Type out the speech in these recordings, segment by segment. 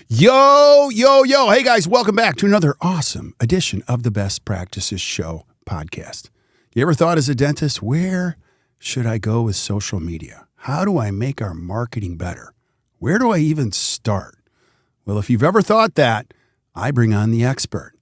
Yo, yo, yo. Hey, guys, welcome back to another awesome edition of the Best Practices Show podcast. You ever thought as a dentist, where should I go with social media? How do I make our marketing better? Where do I even start? Well, if you've ever thought that, I bring on the expert,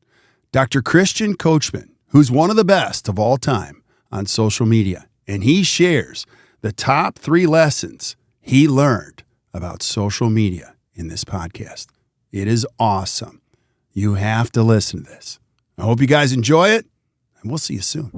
Dr. Coachman, who's one of the best of all time on social media, and he shares the top 3 lessons he learned about social media in this podcast. It is awesome. You have to listen to this. I hope you guys enjoy it, and we'll see you soon.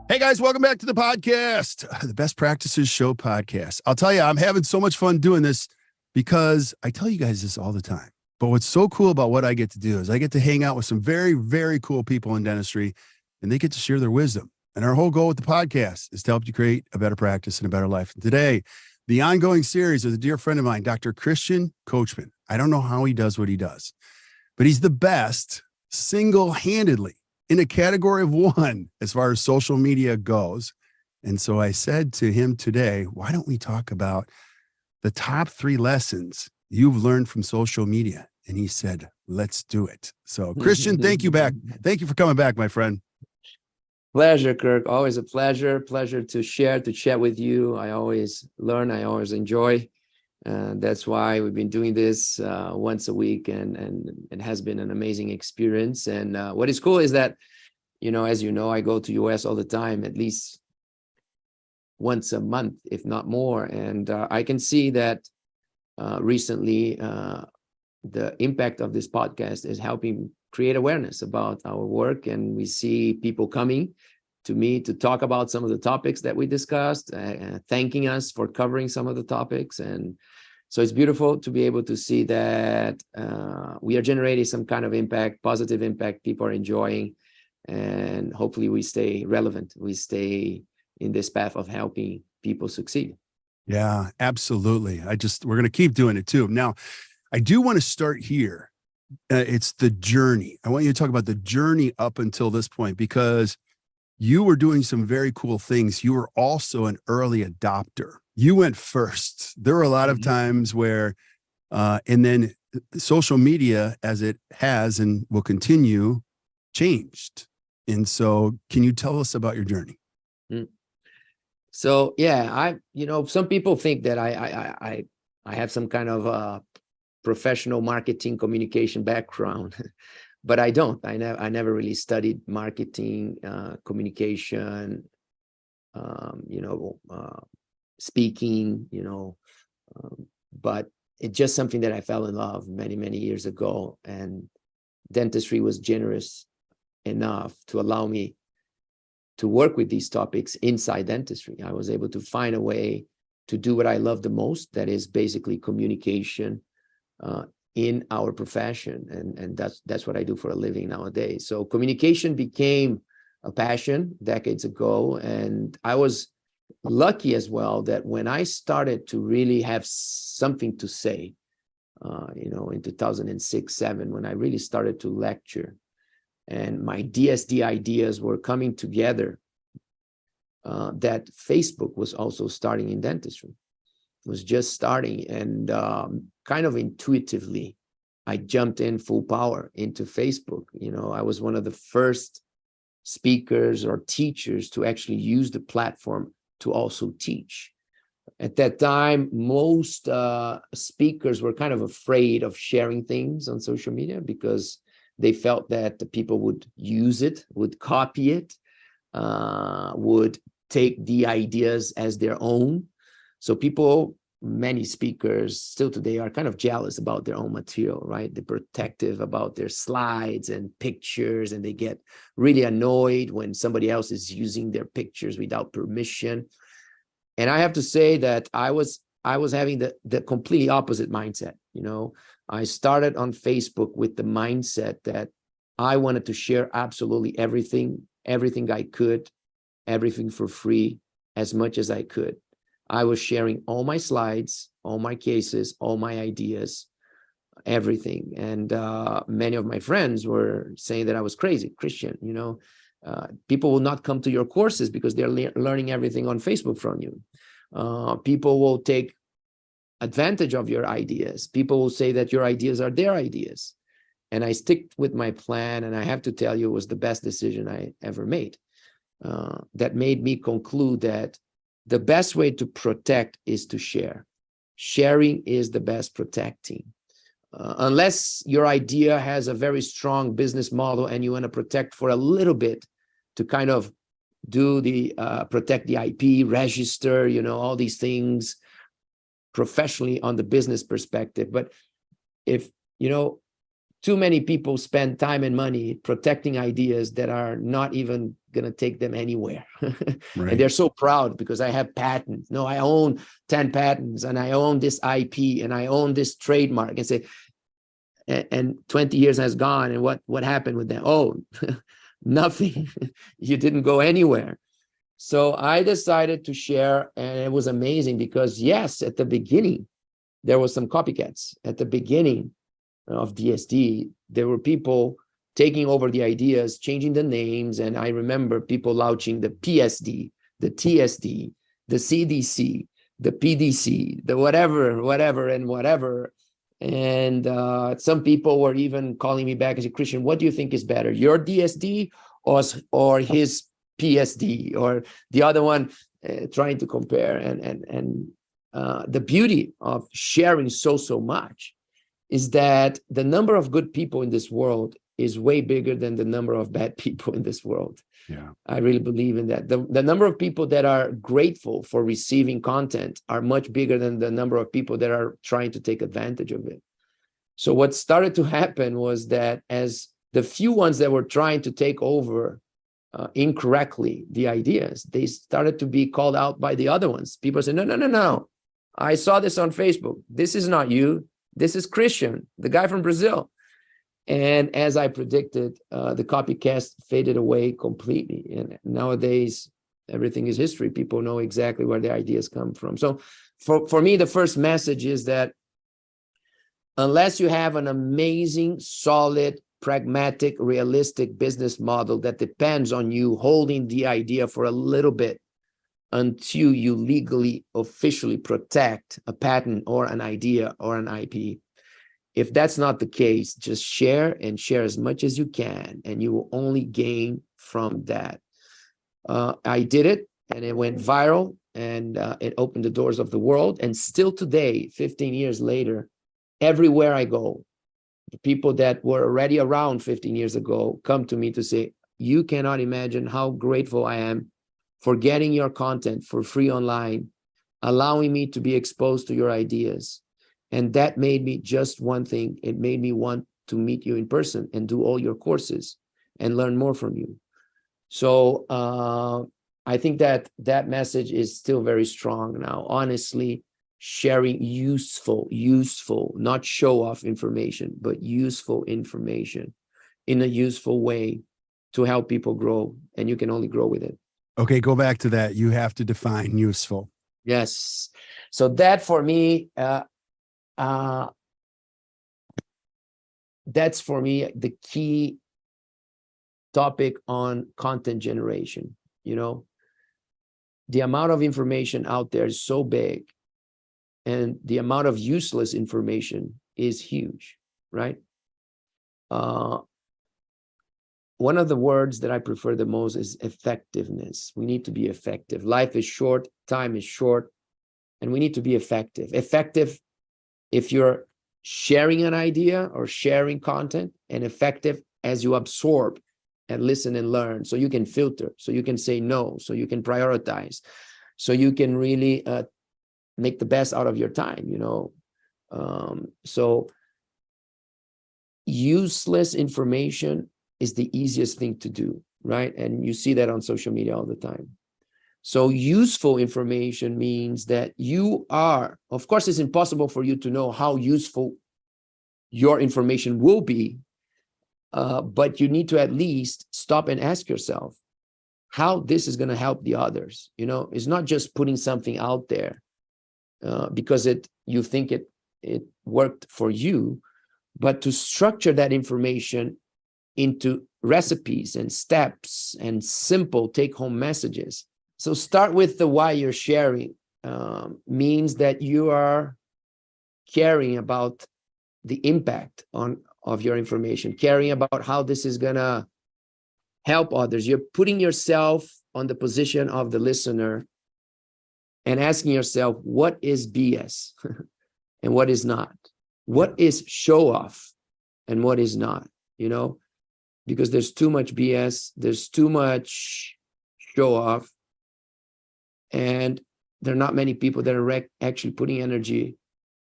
Hey guys, welcome back to the podcast, the Best Practices Show podcast. I'll tell you, I'm having so much fun doing this because I tell you guys this all the time. But what's so cool about what I get to do is I get to hang out with some very, very cool people in dentistry, and they get to share their wisdom. And our whole goal with the podcast is to help you create a better practice and a better life. And today, the ongoing series of a dear friend of mine, Dr. Coachman. I don't know how he does what he does, but he's the best single-handedly in a category of one as far as social media goes. And so I said to him today, why don't we talk about the top 3 lessons you've learned from social media? And he said, let's do it. So Christian, thank you back. Thank you for coming back, my friend. Pleasure, Kirk. Always a pleasure. Pleasure to share, to chat with you. I always learn. I always enjoy. That's why we've been doing this once a week, and it has been an amazing experience. And what is cool is that, as you know, I go to US all the time, at least once a month, if not more. And I can see that recently the impact of this podcast is helping create awareness about our work. And we see people coming to me to talk about some of the topics that we discussed, thanking us for covering some of the topics. And so it's beautiful to be able to see that we are generating some kind of impact, positive impact, people are enjoying, and hopefully we stay relevant. We stay in this path of helping people succeed. Yeah, absolutely. We're going to keep doing it too. Now, I do want to start here. It's the journey. I want you to talk about the journey up until this point, because you were doing some very cool things. You were also an early adopter. You went first. There were a lot of times where, and then social media, as it has and will continue, changed. And so can you tell us about your journey? So, yeah, some people think that I have some kind of professional marketing communication background. But I don't. I never really studied marketing, communication, speaking, but it's just something that I fell in love many, many years ago. And dentistry was generous enough to allow me to work with these topics inside dentistry. I was able to find a way to do what I love the most, that is basically communication, in our profession, and that's what I do for a living nowadays. So communication became a passion decades ago, and I was lucky as well that when I started to really have something to say, in 2006-07, when I really started to lecture, and my DSD ideas were coming together, that Facebook was also starting in dentistry. It was just starting, and kind of intuitively, I jumped in full power into Facebook. I was one of the first speakers or teachers to actually use the platform to also teach. At that time, most speakers were kind of afraid of sharing things on social media because they felt that the people would use it, would copy it, would take the ideas as their own. So many speakers still today are kind of jealous about their own material, right? They're protective about their slides and pictures, and they get really annoyed when somebody else is using their pictures without permission. And I have to say that I was having the completely opposite mindset. You know, I started on Facebook with the mindset that I wanted to share absolutely everything I could, everything for free, as much as I could. I was sharing all my slides, all my cases, all my ideas, everything. And many of my friends were saying that I was crazy, Christian, you know. People will not come to your courses because they're learning everything on Facebook from you. People will take advantage of your ideas. People will say that your ideas are their ideas. And I stick with my plan. And I have to tell you, it was the best decision I ever made. That made me conclude that the best way to protect is to share. Sharing is the best protecting. Unless your idea has a very strong business model and you want to protect for a little bit to kind of do the protect the IP, register, you know, all these things professionally on the business perspective. But if, you know, too many people spend time and money protecting ideas that are not even going to take them anywhere. Right. And they're so proud because I have patents. No, I own 10 patents and I own this IP and I own this trademark, and say, and 20 years has gone. And what happened with them? Oh, nothing. You didn't go anywhere. So I decided to share, and it was amazing because yes, at the beginning, there was some copycats. At the beginning of DSD, there were people taking over the ideas, changing the names. And I remember people launching the PSD, the TSD, the CDC, the PDC, the whatever. And some people were even calling me back and said, Christian, what do you think is better, your DSD or his PSD, or the other one, trying to compare. And the beauty of sharing so much is that the number of good people in this world is way bigger than the number of bad people in this world. Yeah. I really believe in that. The number of people that are grateful for receiving content are much bigger than the number of people that are trying to take advantage of it. So what started to happen was that as the few ones that were trying to take over incorrectly the ideas, they started to be called out by the other ones. People said, no. I saw this on Facebook. This is not you. This is Christian, the guy from Brazil. And as I predicted, the copycats faded away completely. And nowadays, everything is history. People know exactly where their ideas come from. So for me, the first message is that unless you have an amazing, solid, pragmatic, realistic business model that depends on you holding the idea for a little bit until you legally, officially protect a patent or an idea or an IP. If that's not the case, just share and share as much as you can, and you will only gain from that. I did it, and it went viral, and it opened the doors of the world. And still today, 15 years later, everywhere I go, the people that were already around 15 years ago come to me to say, you cannot imagine how grateful I am for getting your content for free online, allowing me to be exposed to your ideas. And that made me just one thing. It made me want to meet you in person and do all your courses and learn more from you. So I think that that message is still very strong now. Honestly, sharing useful, not show off information, but useful information in a useful way to help people grow. And you can only grow with it. Okay, go back to that. You have to define useful. Yes. So that for me, that's for me the key topic on content generation. You know, the amount of information out there is so big, and the amount of useless information is huge, right? One of the words that I prefer the most is effectiveness. We need to be effective. Life is short, time is short, and we need to be effective. Effective if you're sharing an idea or sharing content, and effective as you absorb and listen and learn, so you can filter, so you can say no, so you can prioritize, so you can really make the best out of your time, you know. So useless information is the easiest thing to do, right? And you see that on social media all the time. So useful information means that you are, of course, it's impossible for you to know how useful your information will be, but you need to at least stop and ask yourself how this is going to help the others. It's not just putting something out there because you think it worked for you, but to structure that information into recipes and steps and simple take-home messages. So start with the why you're sharing. Means that you are caring about the impact of your information, caring about how this is gonna help others. You're putting yourself on the position of the listener and asking yourself, what is BS and what is not? What is show off and what is not? Because there's too much BS, there's too much show off, and there are not many people that are actually putting energy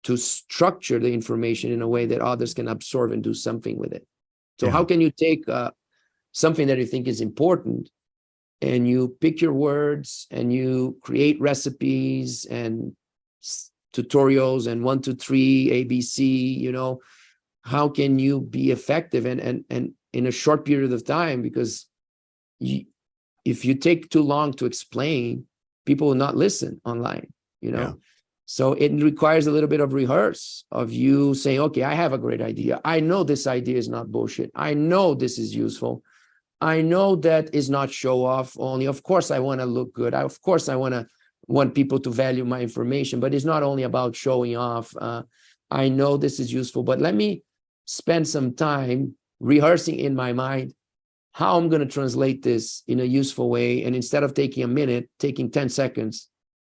to structure the information in a way that others can absorb and do something with it. So how can you take something that you think is important and you pick your words and you create recipes and tutorials and 1, 2, 3, ABC, how can you be effective and in a short period of time? Because if you take too long to explain, people will not listen online, So it requires a little bit of rehearse of you saying, okay, I have a great idea. I know this idea is not bullshit. I know this is useful. I know that is not show off only. Of course, I want to look good. Of course, I want people to value my information, but it's not only about showing off. I know this is useful, but let me spend some time rehearsing in my mind how I'm going to translate this in a useful way. And instead of taking a minute, taking 10 seconds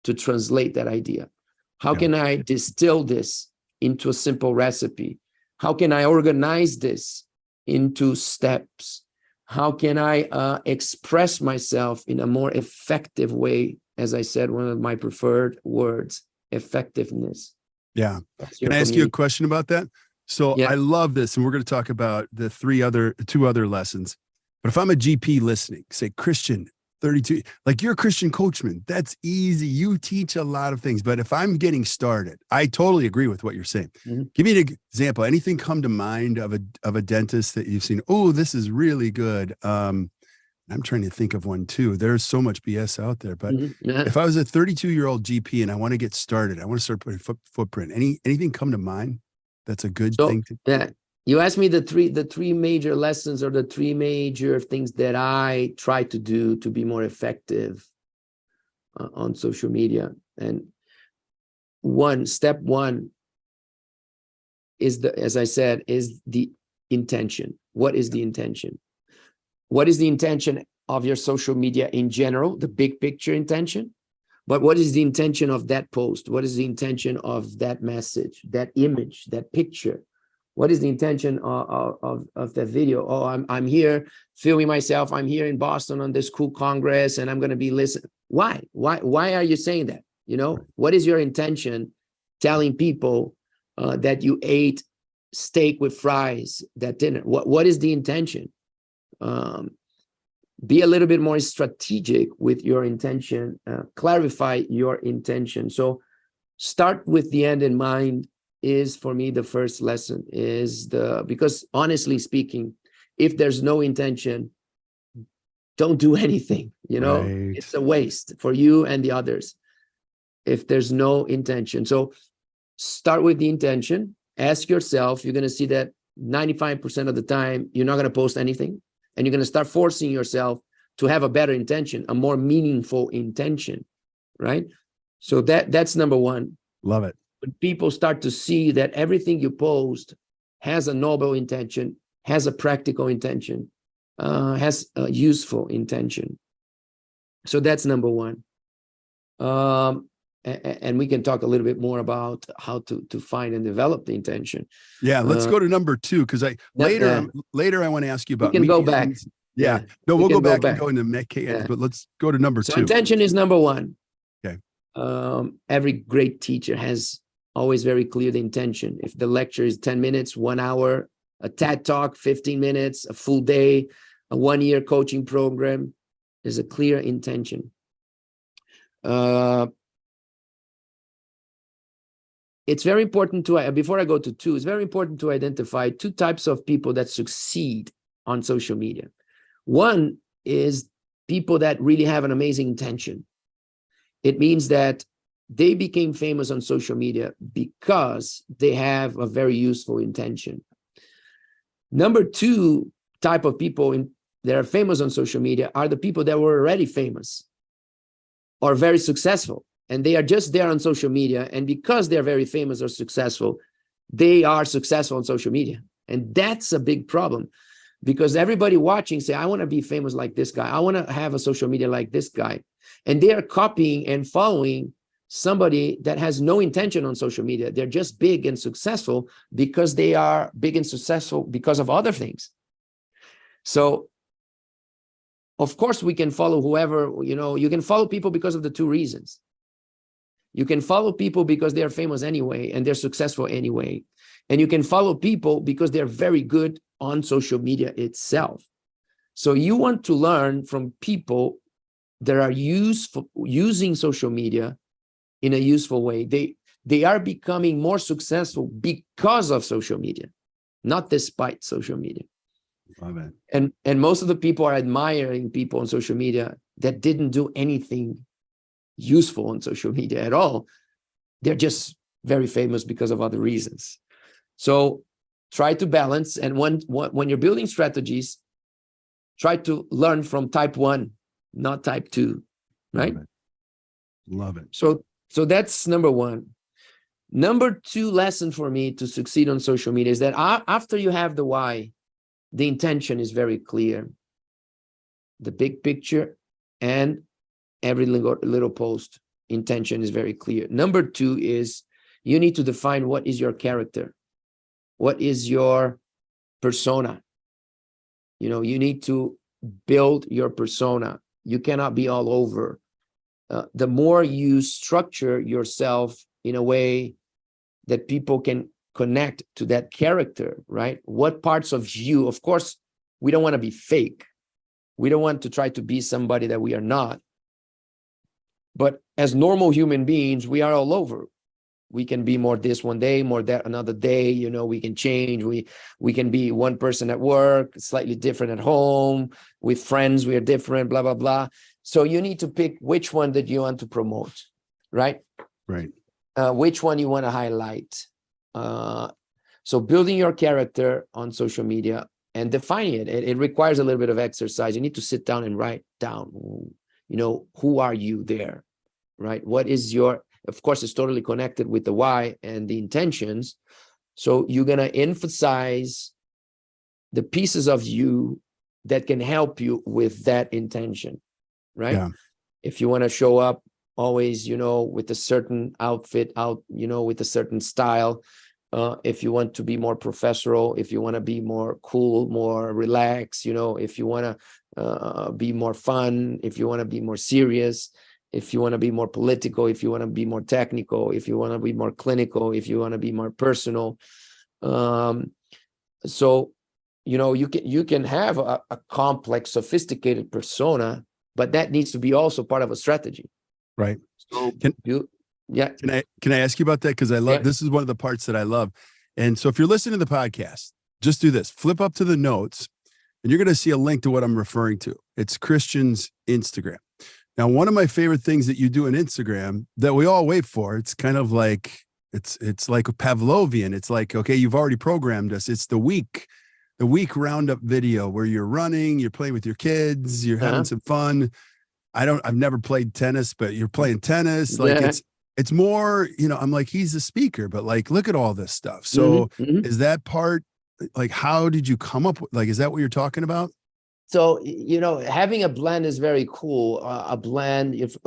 to translate that idea. How can I distill this into a simple recipe? How can I organize this into steps? How can I express myself in a more effective way? As I said, one of my preferred words, effectiveness. Yeah. Can I ask you a question about that? So I love this, and we're going to talk about the two other lessons. But if I'm a GP listening, say, Christian, 32, like you're Christian Coachman, that's easy. You teach a lot of things. But if I'm getting started, I totally agree with what you're saying. Mm-hmm. Give me an example. Anything come to mind of a dentist that you've seen? Oh, this is really good. I'm trying to think of one too. There's so much BS out there. But if I was a 32-year-old GP and I want to get started, I want to start putting footprint. Anything come to mind? That's a good thing. You asked me the three major lessons or the three major things that I try to do to be more effective on social media. And step one is as I said, is the intention. What is the intention? What is the intention of your social media in general, the big picture intention? But what is the intention of that post? What is the intention of that message, that image, that picture? What is the intention of that video? Oh, I'm here filming myself. I'm here in Boston on this cool congress, and I'm going to be listening. Why? Why are you saying that? What is your intention telling people that you ate steak with fries that dinner? What is the intention? Be a little bit more strategic with your intention. Clarify your intention. So start with the end in mind. Is for me the first lesson because honestly speaking, if there's no intention, don't do anything. Right. It's a waste for you and the others if there's no intention. So start with the intention. Ask yourself, you're going to see that 95% of the time you're not going to post anything, and you're going to start forcing yourself to have a better intention, a more meaningful intention, right? So that's number one. Love it. When people start to see that everything you post has a noble intention, has a practical intention, has a useful intention. So that's number one. And we can talk a little bit more about how to find and develop the intention. Yeah, let's go to number two, because later I want to ask you about. We can go back. Yeah. No, we'll go back and go into mechanics, but let's go to number two. Intention is number one. Okay. Every great teacher has always very clear the intention. If the lecture is 10 minutes, 1 hour, a TED Talk, 15 minutes, a full day, a 1-year coaching program, there's a clear intention. It's very important to, before I go to two, it's very important to identify two types of people that succeed on social media. One is people that really have an amazing intention. It means that they became famous on social media because they have a very useful intention. Number two type of people that are famous on social media are the people that were already famous or very successful, and they are just there on social media, and because they're very famous or successful, they are successful on social media. And that's a big problem, because everybody watching say, I want to be famous like this guy, I want to have a social media like this guy, and they are copying and following somebody that has no intention on social media. They're just big and successful because they are big and successful because of other things. So of course we can follow whoever, you can follow people because of the two reasons. You can follow people because they're famous anyway and they're successful anyway. And you can follow people because they're very good on social media itself. So you want to learn from people that are using social media in a useful way. They are becoming more successful because of social media, not despite social media. Love it. And most of the people are admiring people on social media that didn't do anything useful on social media at all. They're just very famous because of other reasons. So try to balance. And when you're building strategies, try to learn from type 1, not type 2, right? Love it. So that's number one. Number two lesson for me to succeed on social media is that after you have the why, the intention is very clear. The big picture and every little post, intention is very clear. Number two is you need to define what is your character. What is your persona? You need to build your persona. You cannot be all over. The more you structure yourself in a way that people can connect to that character, right? What parts of you, of course, we don't want to be fake. We don't want to try to be somebody that we are not. But as normal human beings, we are all over. We can be more this one day, more that another day. We can change. We can be one person at work, slightly different at home. With friends, we are different, blah, blah, blah. So you need to pick which one that you want to promote, right? Right. Which one you want to highlight. So building your character on social media and defining it requires a little bit of exercise. You need to sit down and write down, who are you there, right? What is your, of course, it's totally connected with the why and the intentions. So you're going to emphasize the pieces of you that can help you with that intention, right? Yeah. If you want to show up always, with a certain outfit with a certain style, if you want to be more professional, if you want to be more cool, more relaxed, if you want to be more fun, if you want to be more serious, if you want to be more political, if you want to be more technical, if you want to be more clinical, if you want to be more personal. So, you can have a complex, sophisticated persona, but that needs to be also part of a strategy. Right. So Can I ask you about that? Because I love, this is one of the parts that I love. And so if you're listening to the podcast, just do this, flip up to the notes, and you're going to see a link to what I'm referring to. It's Christian's Instagram. Now, one of my favorite things that you do on Instagram that we all wait for, it's kind of like, it's like a Pavlovian. It's like, okay, you've already programmed us. It's the week roundup video where you're running, you're playing with your kids, you're having some fun. I've never played tennis, but you're playing tennis. Like it's more, I'm like, he's a speaker, but like, look at all this stuff. So is that part, like, how did you come up with, like, is that what you're talking about? So, having a blend is very cool. A blend, if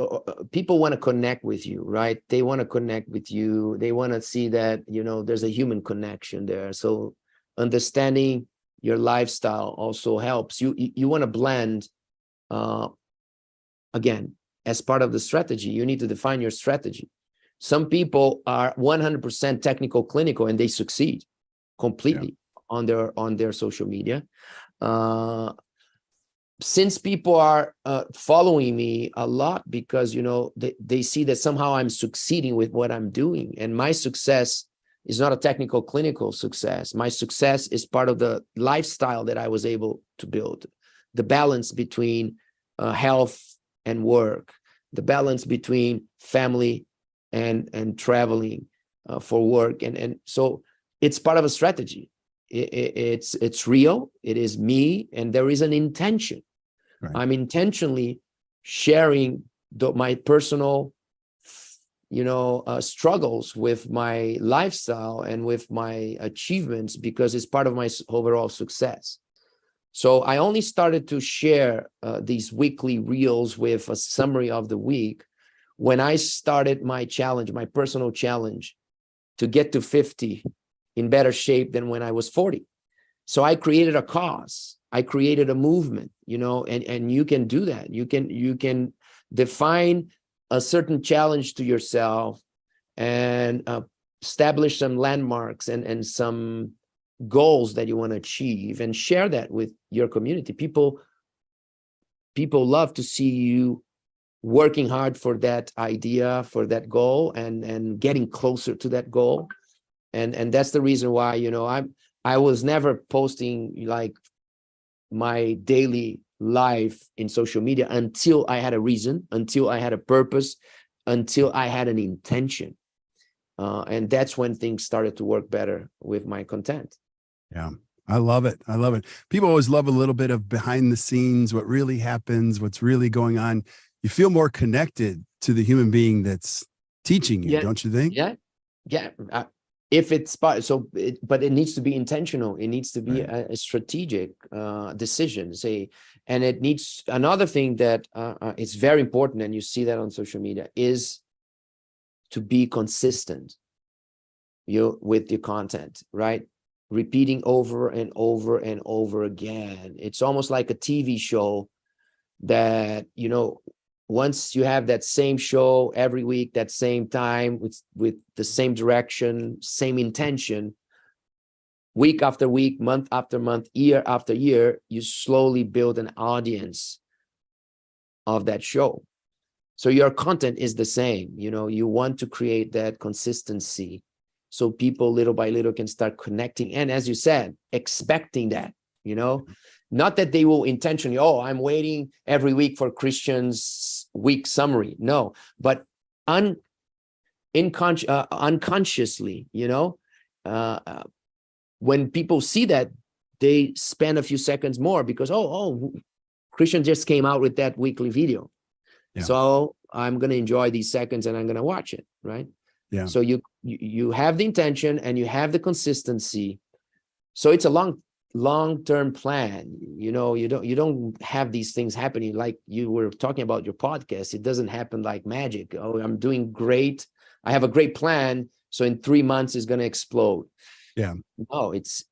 people want to connect with you, right? They want to connect with you. They want to see that, there's a human connection there. So understanding your lifestyle also helps. You want to blend, again, as part of the strategy, you need to define your strategy. Some people are 100% technical, clinical, and they succeed completely on their social media. since people are following me a lot because, you know, they see that somehow I'm succeeding with what I'm doing, and my success is not a technical clinical success. My success is part of the lifestyle that I was able to build, the balance between health and work, the balance between family and traveling for work, and so it's part of a strategy. It's real. It is me, and there is an intention. Right. I'm intentionally sharing my personal, struggles with my lifestyle and with my achievements because it's part of my overall success. So I only started to share these weekly reels with a summary of the week when I started my challenge, my personal challenge, to get to 50 in better shape than when I was 40. So I created a cause. I created a movement, and you can do that. You can define a certain challenge to yourself and establish some landmarks and some goals that you want to achieve and share that with your community. People love to see you working hard for that idea, for that goal, and getting closer to that goal. And that's the reason why, I was never posting like my daily life in social media until I had a reason, until I had a purpose, until I had an intention. And that's when things started to work better with my content. Yeah. I love it. I love it. People always love a little bit of behind the scenes, what really happens, what's really going on. You feel more connected to the human being that's teaching you, don't you think? Yeah. If it's but it needs to be intentional. It needs to be Right. a strategic decision. And it needs another thing that is very important, and you see that on social media, is to be consistent. With your content, right? Repeating over and over and over again. It's almost like a TV show that, once you have that same show every week, that same time, with the same direction, same intention, week after week, month after month, year after year, you slowly build an audience of that show. So your content is the same. You want to create that consistency so people little by little can start connecting. And as you said, expecting that, not that they will intentionally, I'm waiting every week for Christian's week summary. No, but unconsciously, when people see that, they spend a few seconds more because, Christian just came out with that weekly video. Yeah. So I'm going to enjoy these seconds and I'm going to watch it. Right. Yeah. So you have the intention and you have the consistency. So it's a long-term plan. You don't have these things happening like you were talking about your podcast. It doesn't happen like magic. I'm doing great. I have a great plan. So in 3 months it's going to explode. Yeah. No, it's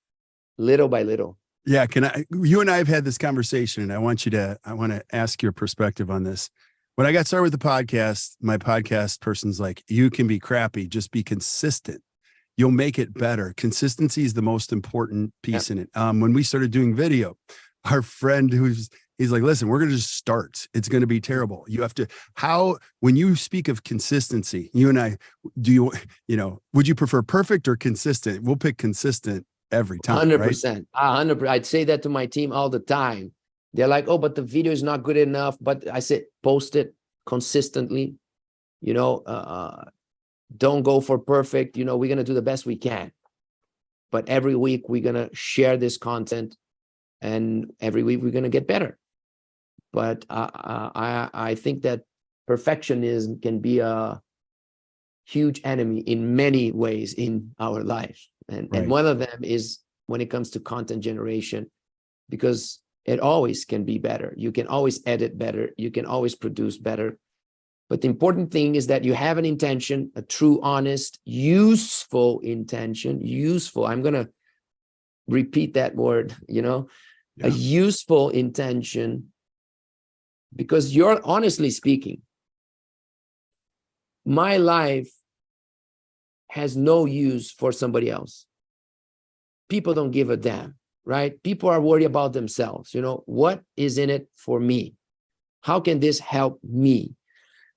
little by little. Yeah. You and I have had this conversation, and I want to ask your perspective on this. When I got started with the podcast, my podcast person's like, you can be crappy, just be consistent. You'll make it better. Consistency is the most important piece in it. When we started doing video, our friend he's like, listen, we're going to just start. It's going to be terrible. You have to, when you speak of consistency, you and I, would you prefer perfect or consistent? We'll pick consistent every time. 100%. 100%. I'd say that to my team all the time. They're like, but the video is not good enough. But I said, post it consistently, don't go for perfect. We're going to do the best we can. But every week we're going to share this content, and every week we're going to get better. But I think that perfectionism can be a huge enemy in many ways in our life. And one of them is when it comes to content generation, because it always can be better. You can always edit better. You can always produce better. But the important thing is that you have an intention, a true, honest, useful intention. Useful. I'm going to repeat that word, a useful intention, because you're honestly speaking, my life has no use for somebody else. People don't give a damn, right? People are worried about themselves. What is in it for me? How can this help me?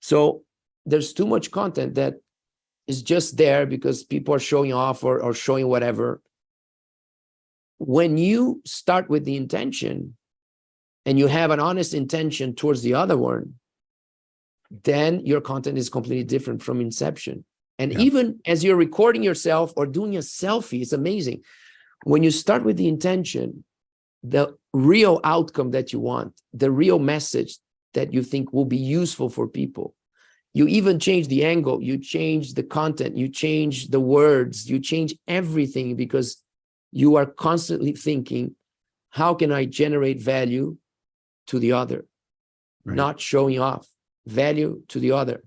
So there's too much content that is just there because people are showing off or showing whatever. When you start with the intention and you have an honest intention towards the other one, then your content is completely different from inception. And even as you're recording yourself or doing a selfie, it's amazing. When you start with the intention, the real outcome that you want, the real message that you think will be useful for people, you even change the angle, you change the content, you change the words, you change everything because you are constantly thinking, how can I generate value to the other? Right. Not showing off, value to the other.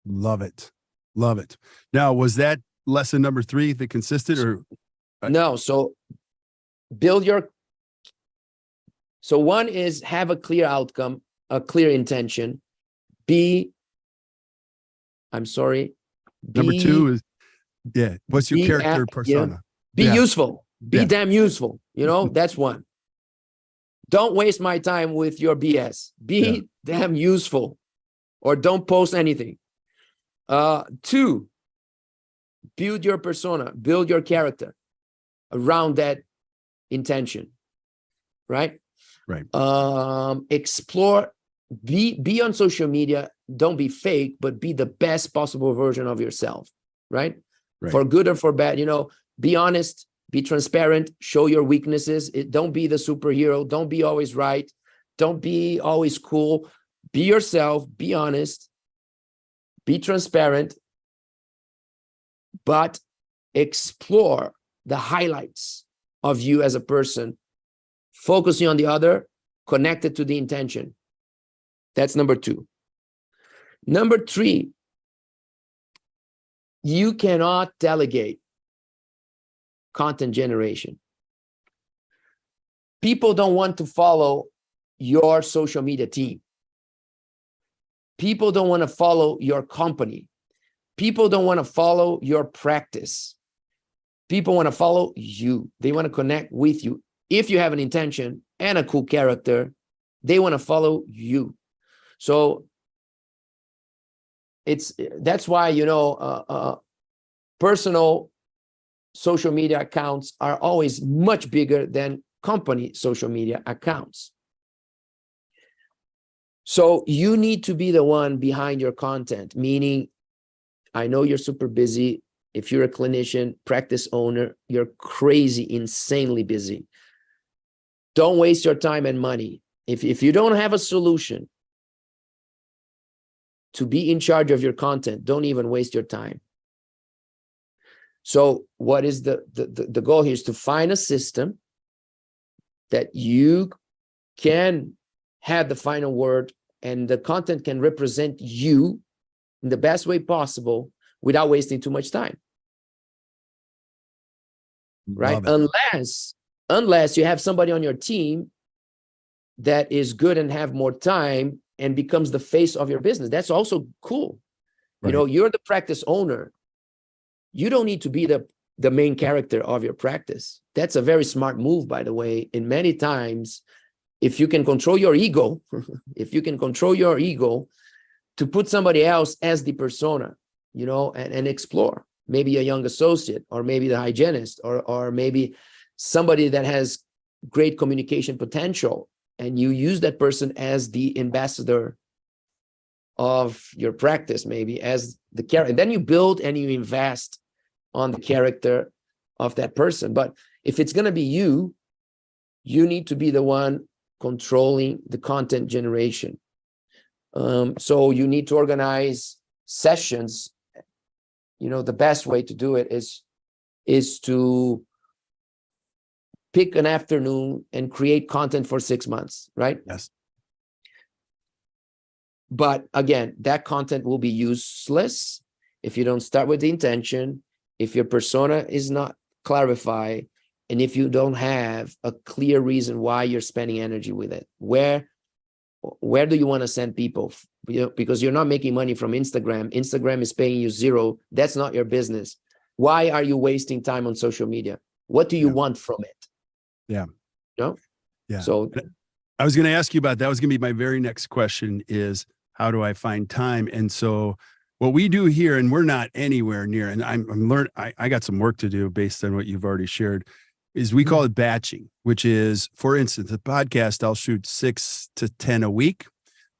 Love it. Love it. Now, was that lesson number 3 that consisted or? No. So so one is have a clear outcome, a clear intention. Number 2 is, what's your character persona? Be useful, be damn useful. That's one. Don't waste my time with your BS. Be damn useful, or don't post anything. 2, build your persona, build your character around that intention, right? Right. Explore, be on social media. Don't be fake, but be the best possible version of yourself, right? For good or for bad, be honest, be transparent, show your weaknesses. Don't be the superhero. Don't be always right. Don't be always cool. Be yourself, be honest, be transparent, but explore the highlights of you as a person, focusing on the other, connected to the intention. That's number 2. Number 3, you cannot delegate content generation. People don't want to follow your social media team. People don't want to follow your company. People don't want to follow your practice. People want to follow you. They want to connect with you. If you have an intention and a cool character, they want to follow you. So that's why, personal social media accounts are always much bigger than company social media accounts. So you need to be the one behind your content, meaning, I know you're super busy. If you're a clinician, practice owner, you're crazy, insanely busy. Don't waste your time and money. If you don't have a solution to be in charge of your content, don't even waste your time. So what is the goal here is to find a system that you can have the final word and the content can represent you in the best way possible without wasting too much time. Right? Unless you have somebody on your team that is good and have more time and becomes the face of your business. That's also cool. Right. You're the practice owner. You don't need to be the main character of your practice. That's a very smart move, by the way. And many times, if you can control your ego, to put somebody else as the persona, and explore, maybe a young associate, or maybe the hygienist, or maybe somebody that has great communication potential, and you use that person as the ambassador of your practice, maybe as the character. And then you build and you invest on the character of that person. But if it's going to be you need to be the one controlling the content generation. So you need to organize sessions. The best way to do it is to pick an afternoon and create content for 6 months, right? Yes. But again, that content will be useless if you don't start with the intention, if your persona is not clarified, and if you don't have a clear reason why you're spending energy with it. Where do you want to send people? Because you're not making money from Instagram. Instagram is paying you 0. That's not your business. Why are you wasting time on social media? What do you want from it? Yeah. No. Yeah. So I was going to ask you about that. Was going to be my very next question is how do I find time? And so what we do here, and we're not anywhere near, and I'm learning, I got some work to do based on what you've already shared, is we call it batching, which is, for instance, the podcast, I'll shoot 6 to 10 a week,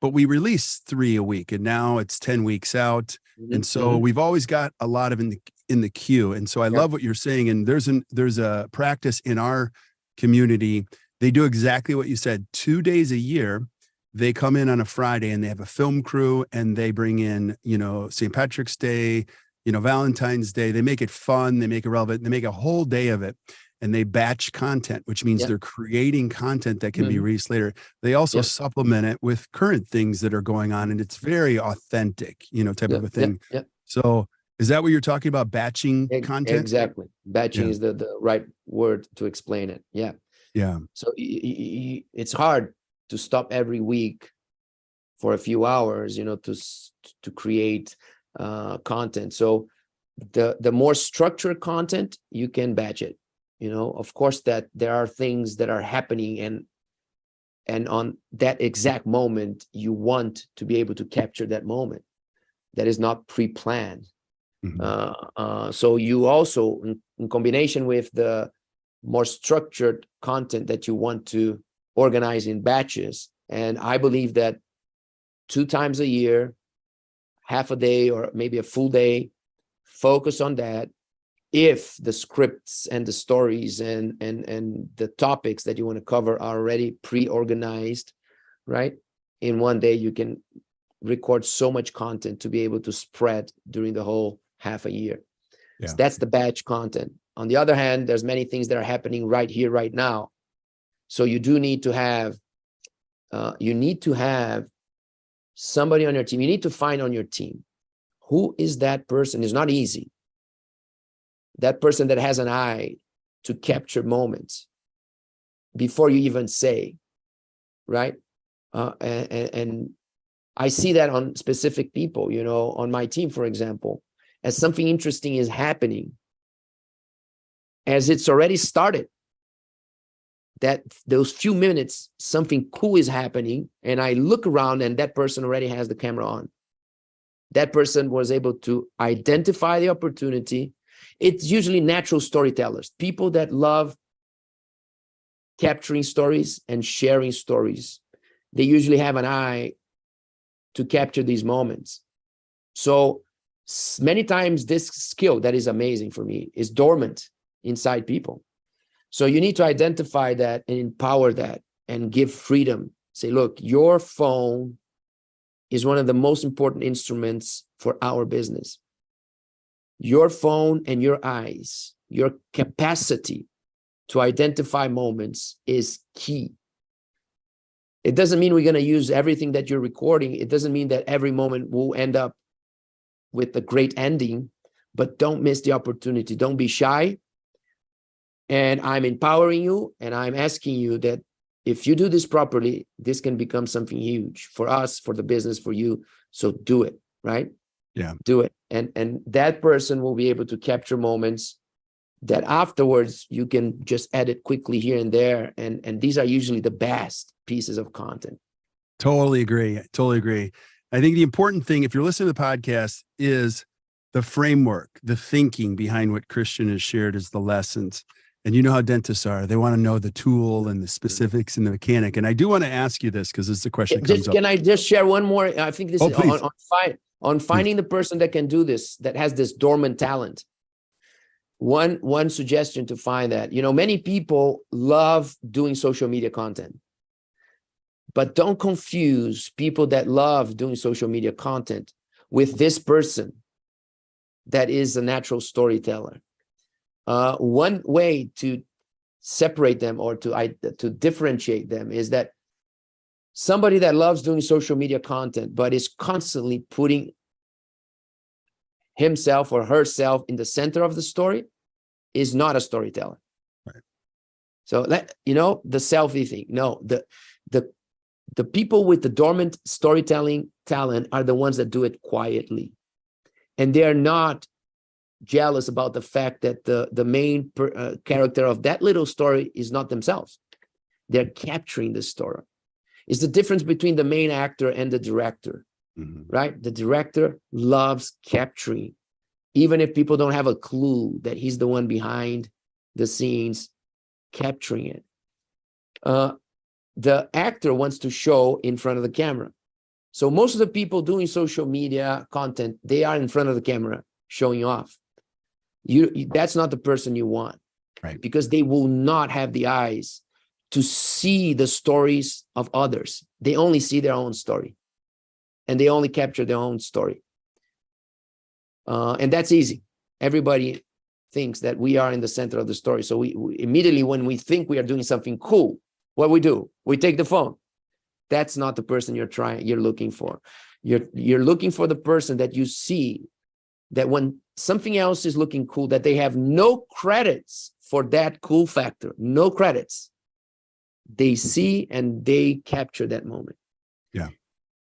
but we release 3 a week, and now it's 10 weeks out. And so we've always got a lot of in the queue. And so I love what you're saying. And there's a practice in our community. They do exactly what you said. 2 days a year, they come in on a Friday and they have a film crew and they bring in, St. Patrick's Day, Valentine's Day. They make it fun. They make it relevant. They make a whole day of it. And they batch content, which means they're creating content that can be released later. They also supplement it with current things that are going on. And it's very authentic, type of a thing. So is that what you're talking about? Batching content? Exactly. Batching is the right word to explain it. Yeah. Yeah. So it's hard to stop every week for a few hours, to create content. So the more structured content, you can batch it. Of course, that there are things that are happening and on that exact moment, you want to be able to capture that moment. That is not pre-planned. So you also, in combination with the more structured content that you want to organize in batches. And I believe that 2 times a year, half a day or maybe a full day, focus on that. If the scripts and the stories and the topics that you want to cover are already pre-organized, right? In one day, you can record so much content to be able to spread during the whole half a year. Yeah. So that's the batch content. On the other hand, there's many things that are happening right here, right now. So you do need to have, somebody on your team. You need to find on your team, who is that person? It's not easy. That person that has an eye to capture moments before you even say, right? And I see that on specific people, on my team, for example, as something interesting is happening, as it's already started, that those few minutes, something cool is happening, and I look around and that person already has the camera on. That person was able to identify the opportunity. It's usually natural storytellers, people that love capturing stories and sharing stories. They usually have an eye to capture these moments. So many times this skill that is amazing for me is dormant inside people. So you need to identify that and empower that and give freedom. Say, look, your phone is one of the most important instruments for our business. Your phone and your eyes, your capacity to identify moments is key. It doesn't mean we're going to use everything that you're recording. It doesn't mean that every moment will end up with a great ending, but don't miss the opportunity. Don't be shy. And I'm empowering you, and I'm asking you that if you do this properly, this can become something huge for us, for the business, for you. So do it, right? Yeah. Do it. And that person will be able to capture moments that afterwards you can just edit quickly here and there. And these are usually the best pieces of content. Totally agree. Totally agree. I think the important thing, if you're listening to the podcast, is the framework, the thinking behind what Christian has shared is the lessons. And you know how dentists are. They want to know the tool and the specifics and the mechanic. And I do want to ask you this because this is the question that comes up. Can I just share one more? I think this is on finding the person that can do this, that has this dormant talent. One suggestion to find that, many people love doing social media content, but don't confuse people that love doing social media content with this person that is a natural storyteller. One way to separate them or to differentiate them is that somebody that loves doing social media content, but is constantly putting himself or herself in the center of the story is not a storyteller. Right. So the selfie thing. No, the people with the dormant storytelling talent are the ones that do it quietly. And they are not jealous about the fact that the main character of that little story is not themselves. They're capturing the story. It's the difference between the main actor and the director, right? The director loves capturing, even if people don't have a clue that he's the one behind the scenes capturing it. The actor wants to show in front of the camera. So most of the people doing social media content, they are in front of the camera showing off. That's not the person you want, right? Because they will not have the eyes to see the stories of others. They only see their own story, and they only capture their own story. And that's easy. Everybody thinks that we are in the center of the story. So we immediately, when we think we are doing something cool, what we do, we take the phone. That's not the person you're looking for. You're looking for the person that you see that when something else is looking cool, that they have no credits for that cool factor, no credits. They see and they capture that moment. Yeah.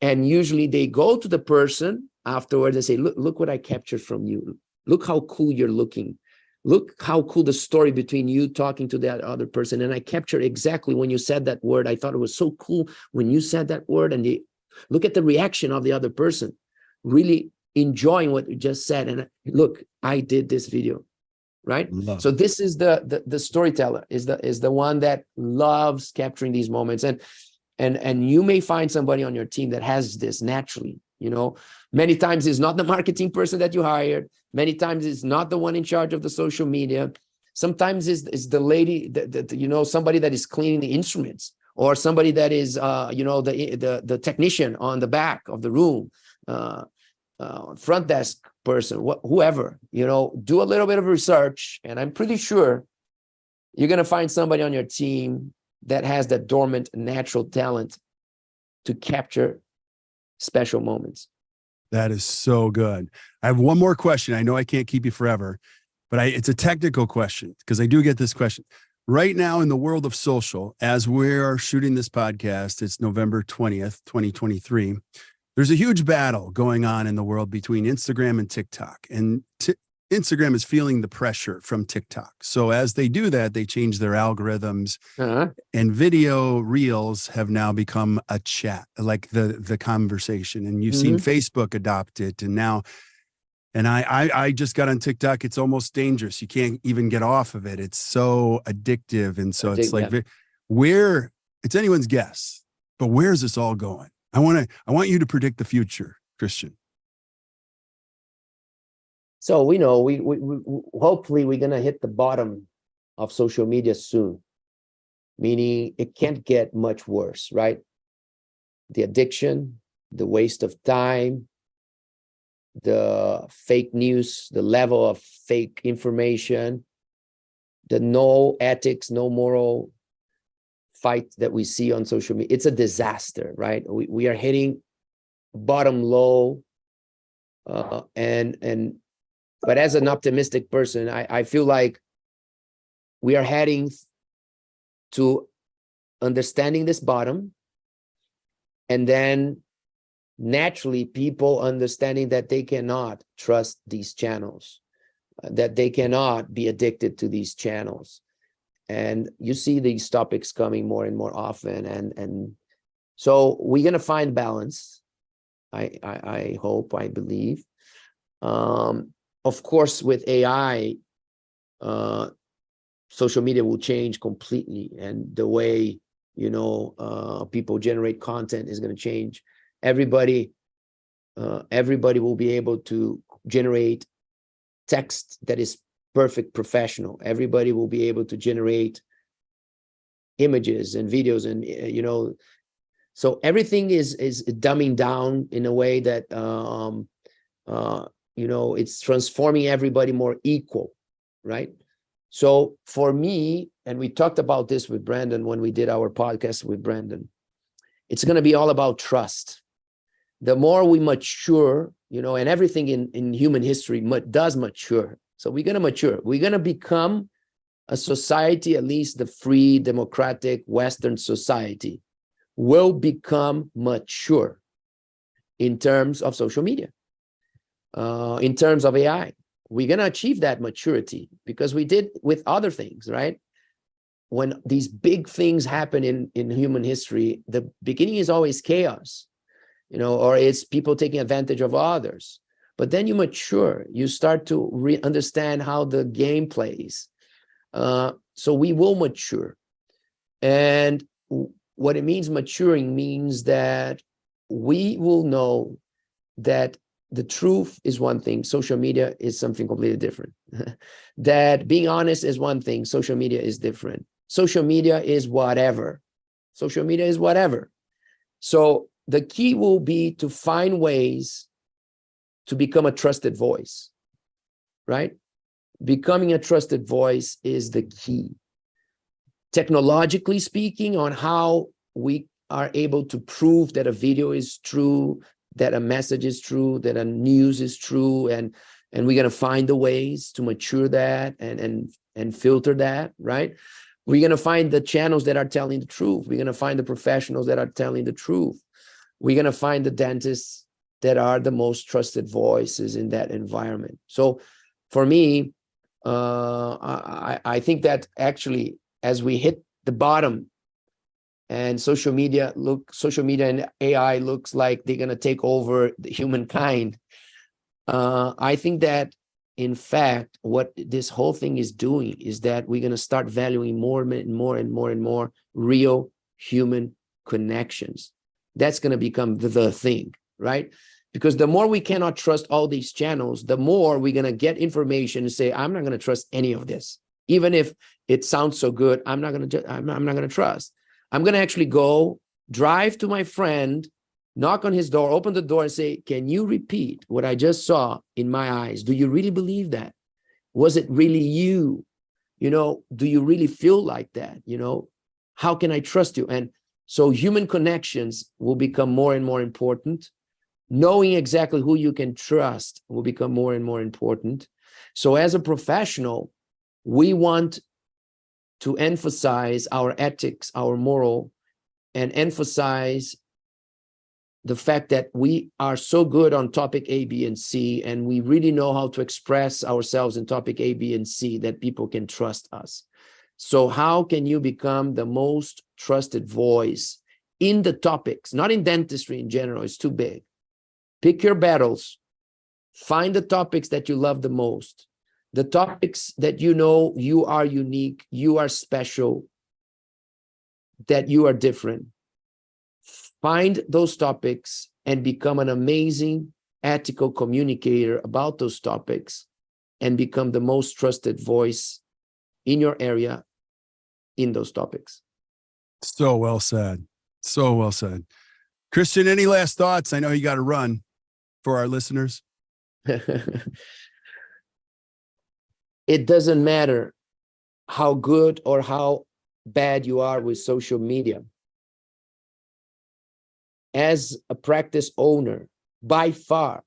And usually they go to the person afterwards and say, look what I captured from you. Look how cool you're looking. Look how cool the story between you talking to that other person. And I captured exactly when you said that word. I thought it was so cool when you said that word. And they look at the reaction of the other person, really enjoying what you just said. And look, I did this video, right? Love so it. this is the storyteller, is the one that loves capturing these moments. And you may find somebody on your team that has this naturally. Many times it's not the marketing person that you hired. Many times it's not the one in charge of the social media. Sometimes it's the lady that somebody that is cleaning the instruments, or somebody that is the technician on the back of the room, front desk person, whoever. Do a little bit of research, and I'm pretty sure you're going to find somebody on your team that has that dormant natural talent to capture special moments. That is so good. I have one more question. I know I can't keep you forever, but it's a technical question, because I do get this question. Right now in the world of social, as we are shooting this podcast, it's November 20th, 2023. There's a huge battle going on in the world between Instagram and TikTok. And Instagram is feeling the pressure from TikTok. So as they do that, they change their algorithms, and video reels have now become a chat, like the conversation. And you've seen Facebook adopt it. And now, and I just got on TikTok. It's almost dangerous. You can't even get off of it. It's so addictive. And so it's like, where, it's anyone's guess, but where's this all going? I want you to predict the future, Christian. So we know we hopefully we're gonna hit the bottom of social media soon, meaning it can't get much worse, right? The addiction, the waste of time, the fake news, the level of fake information, the no ethics, no moral fight that we see on social media. It's a disaster, right? We are hitting bottom low, but as an optimistic person, I feel like we are heading to understanding this bottom, and then naturally people understanding that they cannot trust these channels, that they cannot be addicted to these channels. And you see these topics coming more and more often. And so we're going to find balance. I hope, I believe. Of course, with AI, social media will change completely, and the way people generate content is going to change. Everybody will be able to generate text that is perfect professional. Everybody will be able to generate images and videos, and so everything is dumbing down in a way that it's transforming everybody more equal, right? So for me, and we talked about this with Brandon when we did our podcast with Brandon, it's going to be all about trust. The more we mature, and everything in human history does mature. So we're going to mature. We're going to become a society, at least the free, democratic, Western society, will become mature in terms of social media, in terms of AI. we're going to achieve that maturity because we did with other things, right? When these big things happen in human history, the beginning is always chaos, or it's people taking advantage of others. But then you mature, you start to understand how the game plays. So we will mature. And what it means maturing means that we will know that the truth is one thing, social media is something completely different. That being honest is one thing, social media is different. Social media is whatever. Social media is whatever. So the key will be to find ways to become a trusted voice, right? Becoming a trusted voice is the key. Technologically speaking, on how we are able to prove that a video is true, that a message is true, that a news is true, and we're going to find the ways to mature that and filter that, right? We're going to find the channels that are telling the truth. We're going to find the professionals that are telling the truth. We're going to find the dentists that are the most trusted voices in that environment. So for me, I think that actually, as we hit the bottom and social media and AI looks like they're going to take over the humankind, I think that in fact, what this whole thing is doing is that we're going to start valuing more and more and more and more real human connections. That's going to become the thing, right? Because the more we cannot trust all these channels, the more we're going to get information and say, I'm not going to trust any of this. Even if it sounds so good, I'm not going to trust. I'm going to actually go drive to my friend, knock on his door, open the door and say, can you repeat what I just saw in my eyes? Do you really believe that? Was it really you? Do you really feel like that? How can I trust you? And so human connections will become more and more important. Knowing exactly who you can trust will become more and more important. So as a professional, we want to emphasize our ethics, our moral, and emphasize the fact that we are so good on topic A, B, and C, and we really know how to express ourselves in topic A, B, and C, that people can trust us. So how can you become the most trusted voice in the topics, not in dentistry in general, it's too big. Pick your battles, find the topics that you love the most, the topics that you are unique, you are special, that you are different. Find those topics and become an amazing ethical communicator about those topics and become the most trusted voice in your area in those topics. So well said. So well said. Christian, any last thoughts? I know you got to run for our listeners. It doesn't matter how good or how bad you are with social media. As a practice owner, by far,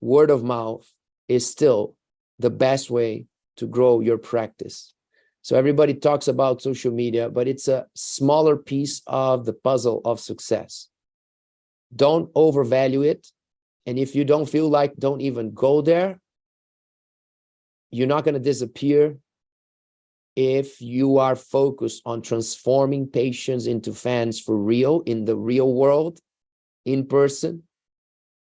word of mouth is still the best way to grow your practice. So everybody talks about social media, but it's a smaller piece of the puzzle of success. Don't overvalue it. And if you don't feel like, don't even go there. You're not going to disappear if you are focused on transforming patients into fans for real, in the real world, in person,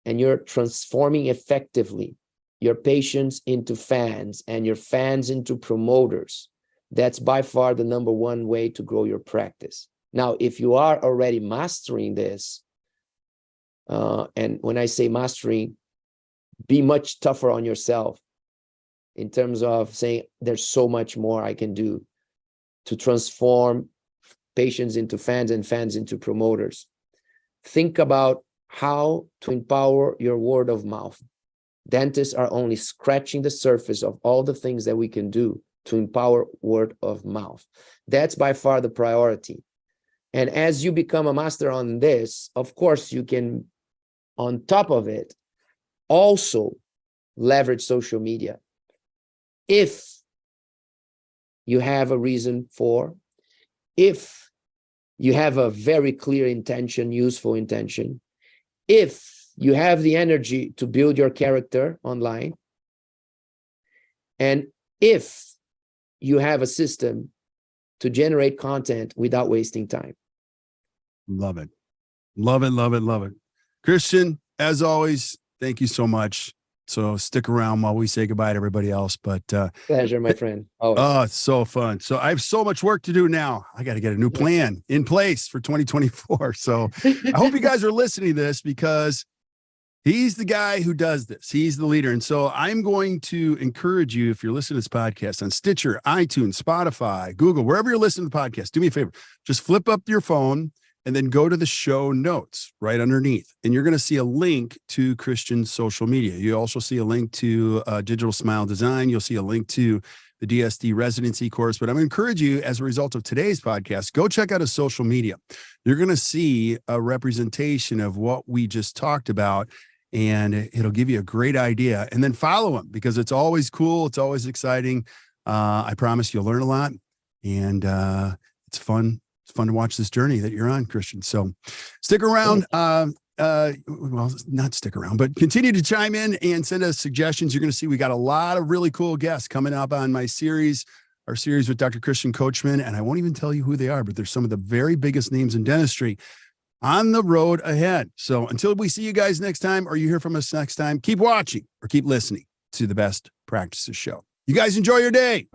and you're transforming effectively your patients into fans and your fans into promoters. That's by far the number one way to grow your practice. Now, if you are already mastering this, and when I say mastering, be much tougher on yourself in terms of saying, there's so much more I can do to transform patients into fans and fans into promoters. Think about how to empower your word of mouth. Dentists are only scratching the surface of all the things that we can do to empower word of mouth. That's by far the priority. And as you become a master on this, of course, you can, on top of it, also leverage social media. If you have a reason for, if you have a very clear intention, useful intention, if you have the energy to build your character online, And if you have a system to generate content without wasting time. Love it. Love it. Love it. Love it. Christian, as always, thank you so much. So stick around while we say goodbye to everybody else. But Pleasure, my friend. Always. oh, it's so fun. So I have so much work to do now. I got to get a new plan in place for 2024. So I hope you guys are listening to this, because he's the guy who does this. He's the leader. And so I'm going to encourage you, if you're listening to this podcast on Stitcher, iTunes, Spotify, Google, wherever you're listening to the podcast, do me a favor. Just flip up your phone and then go to the show notes right underneath. And you're going to see a link to Christian's social media. You also see a link to Digital Smile Design. You'll see a link to the DSD residency course. But I'm going to encourage you, as a result of today's podcast, go check out his social media. You're going to see a representation of what we just talked about, and it'll give you a great idea. And then follow him, because it's always cool. It's always exciting. I promise you'll learn a lot, and it's fun. It's fun to watch this journey that you're on, Christian. So stick around. Well, not stick around, but continue to chime in and send us suggestions. You're going to see we got a lot of really cool guests coming up on my series, our series with Dr. Christian Coachman. And I won't even tell you who they are, but they're some of the very biggest names in dentistry on the road ahead. So until we see you guys next time, or you hear from us next time, keep watching or keep listening to the Best Practices Show. You guys enjoy your day.